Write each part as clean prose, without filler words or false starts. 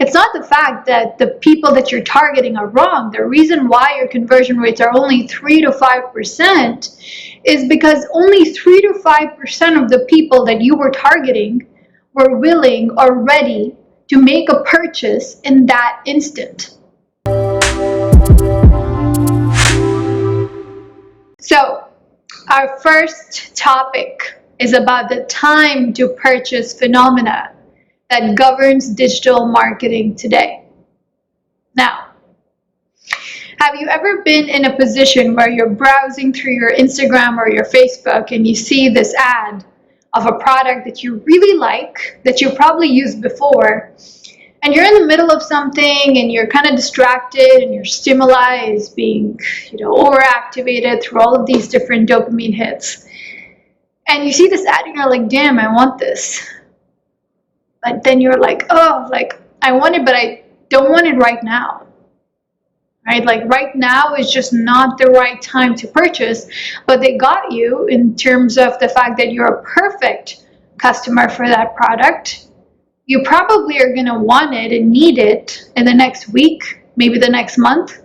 It's not the fact that the people that you're targeting are wrong. The reason why your conversion rates are only 3 to 5% is because only 3 to 5% of the people that you were targeting were willing or ready to make a purchase in that instant. So, our first topic is about the time to purchase phenomena that governs digital marketing today. Now, have you ever been in a position where you're browsing through your Instagram or your Facebook and you see this ad of a product that you really like, that you probably used before, and you're in the middle of something and you're kind of distracted and your stimuli is being, overactivated through all of these different dopamine hits. And you see this ad and you're like, damn, I want this. But then you're like, I want it, but I don't want it right now. Right? Like right now is just not the right time to purchase, but they got you in terms of the fact that you're a perfect customer for that product. You probably are going to want it and need it in the next week, maybe the next month,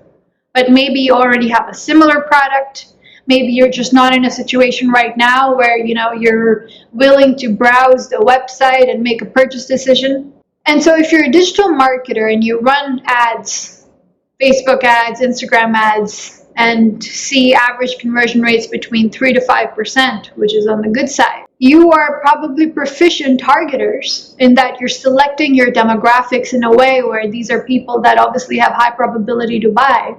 but maybe you already have a similar product. Maybe you're just not in a situation right now where, you're willing to browse the website and make a purchase decision. And so if you're a digital marketer and you run ads, Facebook ads, Instagram ads, and see average conversion rates between 3 to 5%, which is on the good side, you are probably proficient targeters in that you're selecting your demographics in a way where these are people that obviously have high probability to buy.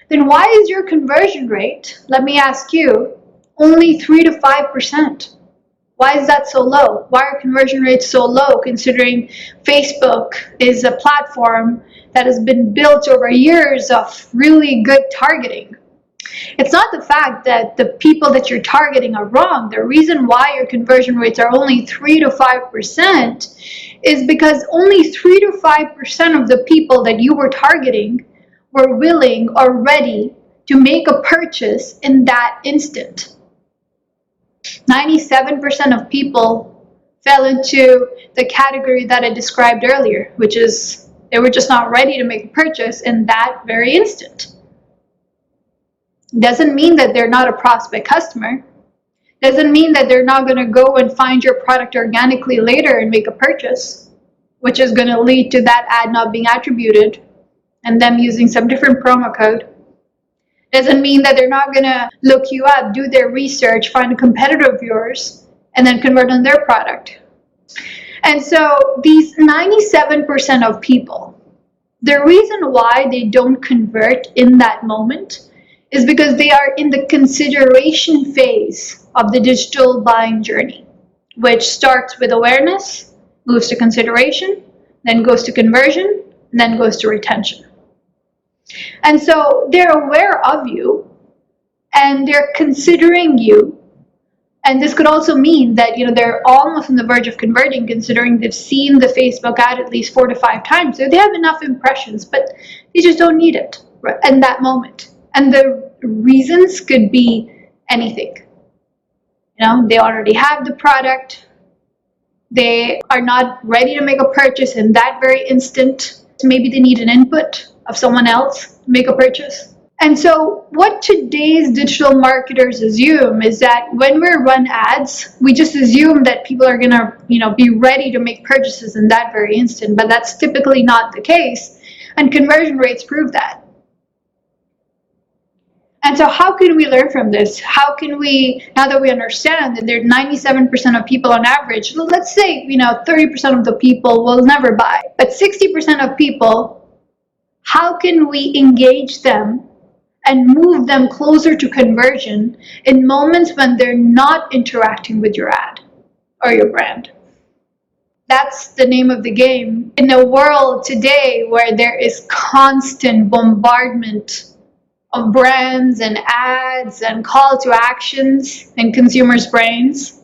Then why is your conversion rate, let me ask you, only 3 to 5%? Why is that so low? Why are conversion rates so low considering Facebook is a platform that has been built over years of really good targeting? It's not the fact that the people that you're targeting are wrong. The reason why your conversion rates are only 3 to 5% is because only 3 to 5% of the people that you were targeting were willing or ready to make a purchase in that instant. 97% of people fell into the category that I described earlier, which is they were just not ready to make a purchase in that very instant. Doesn't mean that they're not a prospect customer. Doesn't mean that they're not going to go and find your product organically later and make a purchase, which is going to lead to that ad not being attributed and them using some different promo code. Doesn't mean that they're not going to look you up, do their research, find a competitor of yours, and then convert on their product. And so these 97% of people, the reason why they don't convert in that moment is because they are in the consideration phase of the digital buying journey, which starts with awareness, moves to consideration, then goes to conversion, and then goes to retention. And so they're aware of you and they're considering you. And this could also mean that, they're almost on the verge of converting considering they've seen the Facebook ad at least 4 to 5 times. So they have enough impressions, but they just don't need it in that moment. And the reasons could be anything. They already have the product. They are not ready to make a purchase in that very instant. Maybe they need an input of someone else to make a purchase. And so what today's digital marketers assume is that when we run ads, we just assume that people are going to, be ready to make purchases in that very instant, but that's typically not the case. And conversion rates prove that. And so how can we learn from this? How can we, now that we understand that there are 97% of people on average, let's say, 30% of the people will never buy, but 60% of people, how can we engage them and move them closer to conversion in moments when they're not interacting with your ad or your brand? That's the name of the game. In a world today where there is constant bombardment of brands and ads and call to actions in consumers' brains,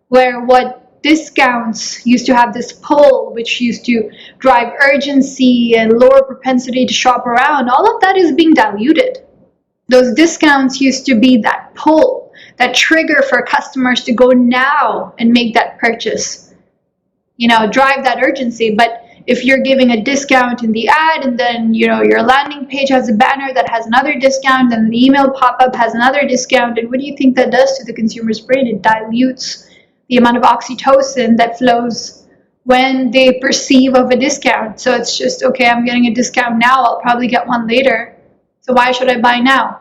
where what discounts used to have this pull, which used to drive urgency and lower propensity to shop around, all of that is being diluted. Those discounts used to be that pull, that trigger for customers to go now and make that purchase, drive that urgency. But if you're giving a discount in the ad and then your landing page has a banner that has another discount and the email pop-up has another discount, and what do you think that does to the consumer's brain? It dilutes the amount of oxytocin that flows when they perceive of a discount. So it's just, okay, I'm getting a discount now, I'll probably get one later, so why should I buy now?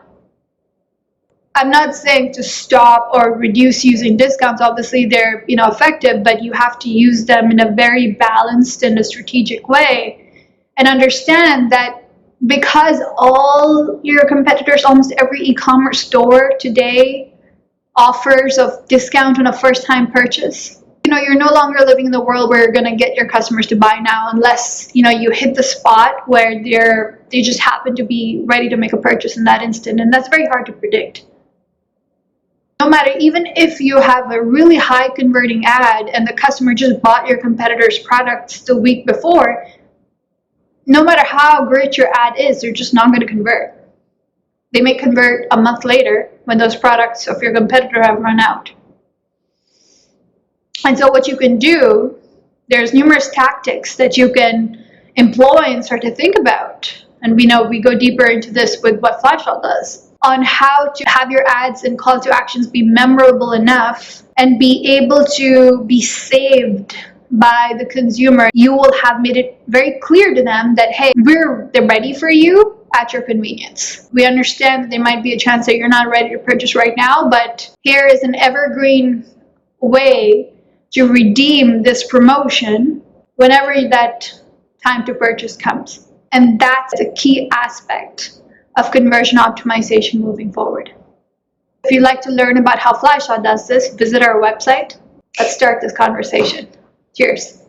I'm not saying to stop or reduce using discounts. Obviously, they're effective, but you have to use them in a very balanced and a strategic way, and understand that because all your competitors, almost every e-commerce store today offers of discount on a first-time purchase. You're no longer living in the world where you're going to get your customers to buy now, unless you hit the spot where they just happen to be ready to make a purchase in that instant, and that's very hard to predict. No matter, even if you have a really high converting ad and the customer just bought your competitor's products the week before, no matter how great your ad is, they're just not going to convert. They may convert a month later when those products of your competitor have run out. And so what you can do, there's numerous tactics that you can employ and start to think about. And we go deeper into this with what Flashball does, on how to have your ads and call to actions be memorable enough and be able to be saved by the consumer. You will have made it very clear to them that, hey, they're ready for you at your convenience. We understand that there might be a chance that you're not ready to purchase right now, but here is an evergreen way to redeem this promotion whenever that time to purchase comes. And that's a key aspect of conversion optimization moving forward. If you'd like to learn about how Flashshot does this, visit our website. Let's start this conversation. Cheers.